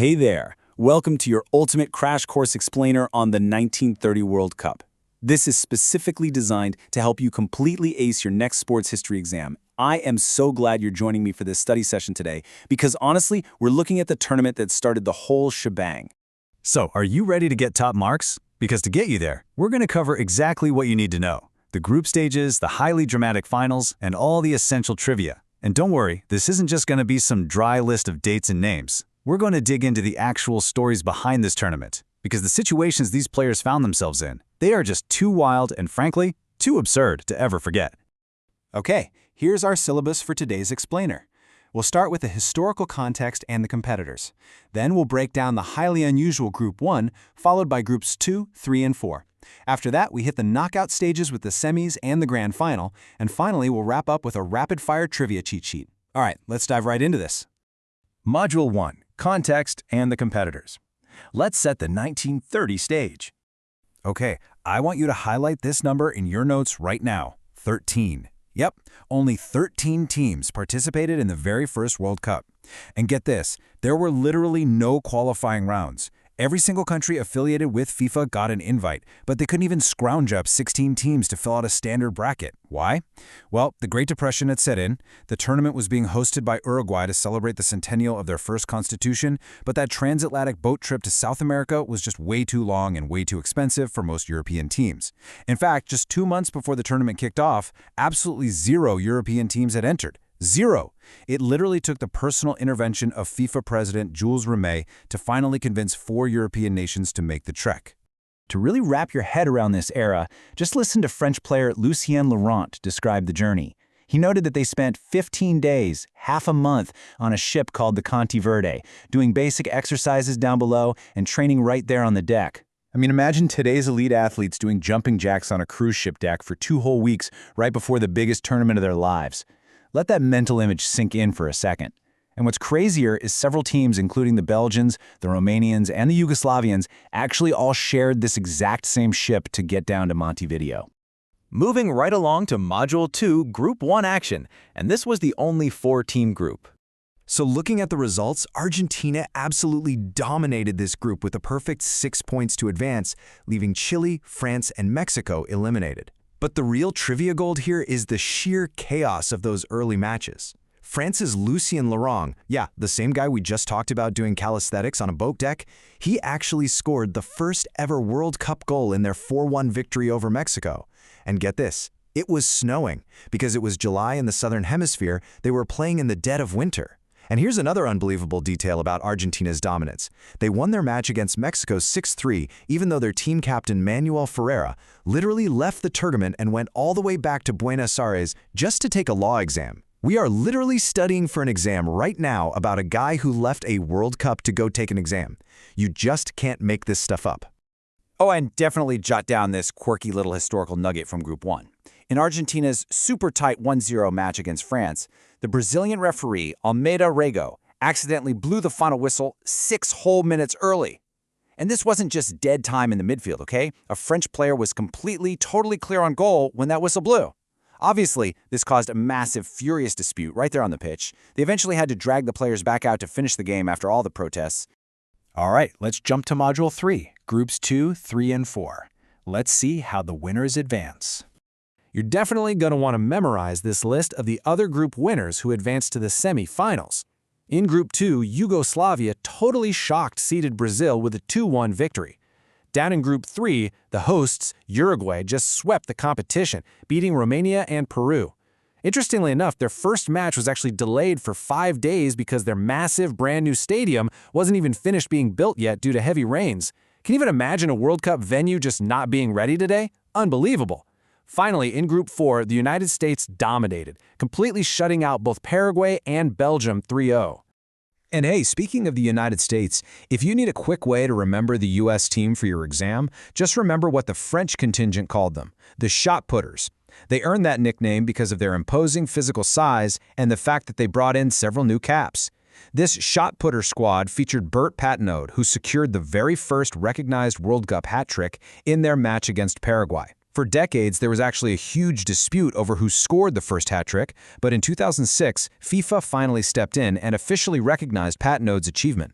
Hey there! Welcome to your ultimate crash course explainer on the 1930 World Cup. This is specifically designed to help you completely ace your next sports history exam. I am so glad you're joining me for this study session today because honestly, we're looking at the tournament that started the whole shebang. So, are you ready to get top marks? Because to get you there, we're going to cover exactly what you need to know. The group stages, the highly dramatic finals, and all the essential trivia. And don't worry, this isn't just going to be some dry list of dates and names. We're going to dig into the actual stories behind this tournament, because the situations these players found themselves in, they are just too wild and frankly, too absurd to ever forget. Okay, here's our syllabus for today's explainer. We'll start with the historical context and the competitors. Then we'll break down the highly unusual Group 1, followed by Groups 2, 3, and 4. After that, we hit the knockout stages with the semis and the grand final, and finally we'll wrap up with a rapid-fire trivia cheat sheet. All right, let's dive right into this. Module 1. Context and the competitors. Let's set the 1930 stage. Okay, I want you to highlight this number in your notes right now, 13. Yep, only 13 teams participated in the very first World Cup. And get this, there were literally no qualifying rounds. Every single country affiliated with FIFA got an invite, but they couldn't even scrounge up 16 teams to fill out a standard bracket. Why? Well, the Great Depression had set in, the tournament was being hosted by Uruguay to celebrate the centennial of their first constitution, but that transatlantic boat trip to South America was just way too long and way too expensive for most European teams. In fact, just 2 months before the tournament kicked off, absolutely 0 European teams had entered. 0. It literally took the personal intervention of FIFA president Jules Rimet to finally convince 4 European nations to make the trek. To really wrap your head around this era, just listen to French player Lucien Laurent describe the journey. He noted that they spent 15 days, half a month, on a ship called the Conti Verde, doing basic exercises down below and training right there on the deck. I mean, imagine today's elite athletes doing jumping jacks on a cruise ship deck for 2 whole weeks right before the biggest tournament of their lives. Let that mental image sink in for a second. And what's crazier is several teams, including the Belgians, the Romanians, and the Yugoslavians, actually all shared this exact same ship to get down to Montevideo. Moving right along to Module 2, Group 1 action, and this was the only 4-team group. So looking at the results, Argentina absolutely dominated this group with a perfect 6 points to advance, leaving Chile, France, and Mexico eliminated. But the real trivia gold here is the sheer chaos of those early matches. France's Lucien Laurent, yeah, the same guy we just talked about doing calisthenics on a boat deck, he actually scored the first ever World Cup goal in their 4-1 victory over Mexico. And get this, it was snowing. Because it was July in the Southern Hemisphere, they were playing in the dead of winter. And here's another unbelievable detail about Argentina's dominance. They won their match against Mexico 6-3, even though their team captain Manuel Ferreira literally left the tournament and went all the way back to Buenos Aires just to take a law exam. We are literally studying for an exam right now about a guy who left a World Cup to go take an exam. You just can't make this stuff up. Oh, and definitely jot down this quirky little historical nugget from Group 1. In Argentina's super tight 1-0 match against France, the Brazilian referee, Almeida Rego, accidentally blew the final whistle 6 whole minutes early. And this wasn't just dead time in the midfield, okay? A French player was totally clear on goal when that whistle blew. Obviously, this caused a massive, furious dispute right there on the pitch. They eventually had to drag the players back out to finish the game after all the protests. All right, let's jump to Module 3, Groups 2, 3, and 4. Let's see how the winners advance. You're definitely going to want to memorize this list of the other group winners who advanced to the semi-finals. In Group 2, Yugoslavia totally shocked-seeded Brazil with a 2-1 victory. Down in Group 3, the hosts, Uruguay, just swept the competition, beating Romania and Peru. Interestingly enough, their first match was actually delayed for 5 days because their massive brand-new stadium wasn't even finished being built yet due to heavy rains. Can you even imagine a World Cup venue just not being ready today? Unbelievable. Finally, in Group 4, the United States dominated, completely shutting out both Paraguay and Belgium 3-0. And hey, speaking of the United States, if you need a quick way to remember the U.S. team for your exam, just remember what the French contingent called them, the shot putters. They earned that nickname because of their imposing physical size and the fact that they brought in several new caps. This shot putter squad featured Bert Patenaude, who secured the very first recognized World Cup hat trick in their match against Paraguay. For decades, there was actually a huge dispute over who scored the first hat trick, but in 2006, FIFA finally stepped in and officially recognized Patenaude's achievement.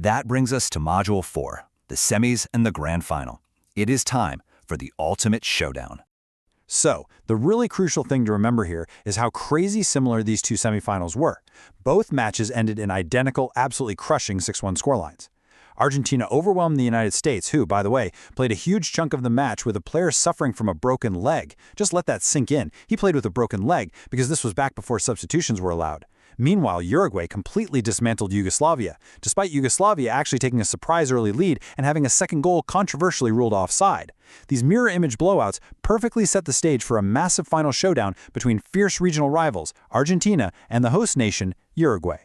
That brings us to Module 4, the semis and the grand final. It is time for the ultimate showdown. So, the really crucial thing to remember here is how crazy similar these two semifinals were. Both matches ended in identical, absolutely crushing 6-1 scorelines. Argentina overwhelmed the United States, who, by the way, played a huge chunk of the match with a player suffering from a broken leg. Just let that sink in. He played with a broken leg because this was back before substitutions were allowed. Meanwhile, Uruguay completely dismantled Yugoslavia, despite Yugoslavia actually taking a surprise early lead and having a second goal controversially ruled offside. These mirror image blowouts perfectly set the stage for a massive final showdown between fierce regional rivals, Argentina, and the host nation, Uruguay.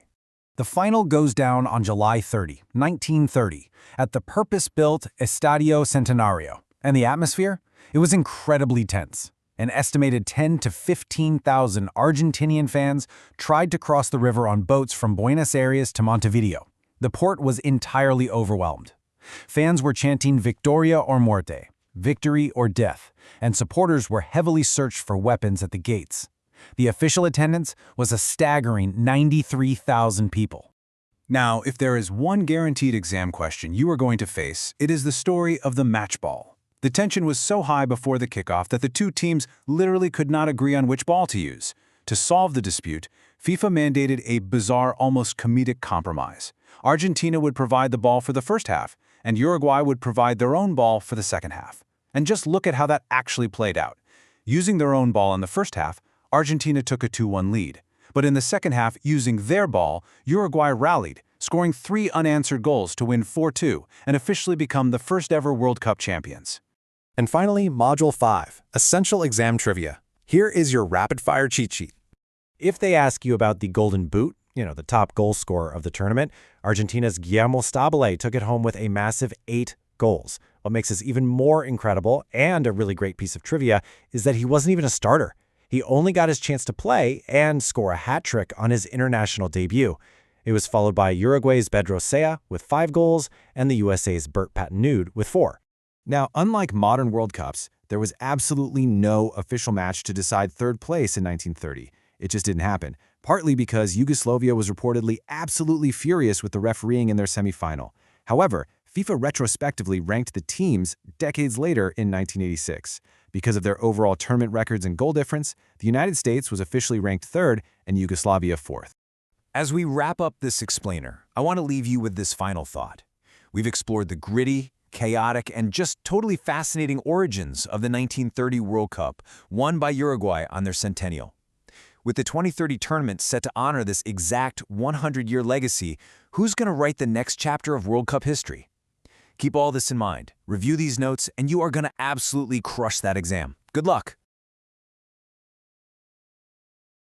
The final goes down on July 30, 1930, at the purpose-built Estadio Centenario. And the atmosphere? It was incredibly tense. An estimated 10 to 15,000 Argentinian fans tried to cross the river on boats from Buenos Aires to Montevideo. The port was entirely overwhelmed. Fans were chanting Victoria or Muerte, victory or death, and supporters were heavily searched for weapons at the gates. The official attendance was a staggering 93,000 people. Now, if there is one guaranteed exam question you are going to face, it is the story of the match ball. The tension was so high before the kickoff that the two teams literally could not agree on which ball to use. To solve the dispute, FIFA mandated a bizarre, almost comedic compromise. Argentina would provide the ball for the first half, and Uruguay would provide their own ball for the second half. And just look at how that actually played out. Using their own ball in the first half, Argentina took a 2-1 lead. But in the second half, using their ball, Uruguay rallied, scoring 3 unanswered goals to win 4-2 and officially become the first-ever World Cup champions. And finally, Module 5, Essential Exam Trivia. Here is your rapid-fire cheat sheet. If they ask you about the Golden Boot, the top goal scorer of the tournament, Argentina's Guillermo Stabile took it home with a massive 8 goals. What makes this even more incredible, and a really great piece of trivia, is that he wasn't even a starter. He only got his chance to play and score a hat trick on his international debut. It was followed by Uruguay's Pedro Sea with 5 goals and the USA's Bert Pattenud with 4. Now, unlike modern World Cups, there was absolutely no official match to decide third place in 1930. It just didn't happen, partly because Yugoslavia was reportedly absolutely furious with the refereeing in their semifinal. However, FIFA retrospectively ranked the teams decades later in 1986. Because of their overall tournament records and goal difference, the United States was officially ranked 3rd and Yugoslavia 4th. As we wrap up this explainer, I want to leave you with this final thought. We've explored the gritty, chaotic, and just totally fascinating origins of the 1930 World Cup, won by Uruguay on their centennial. With the 2030 tournament set to honor this exact 100-year legacy, who's going to write the next chapter of World Cup history? Keep all this in mind, review these notes, and you are going to absolutely crush that exam. Good luck!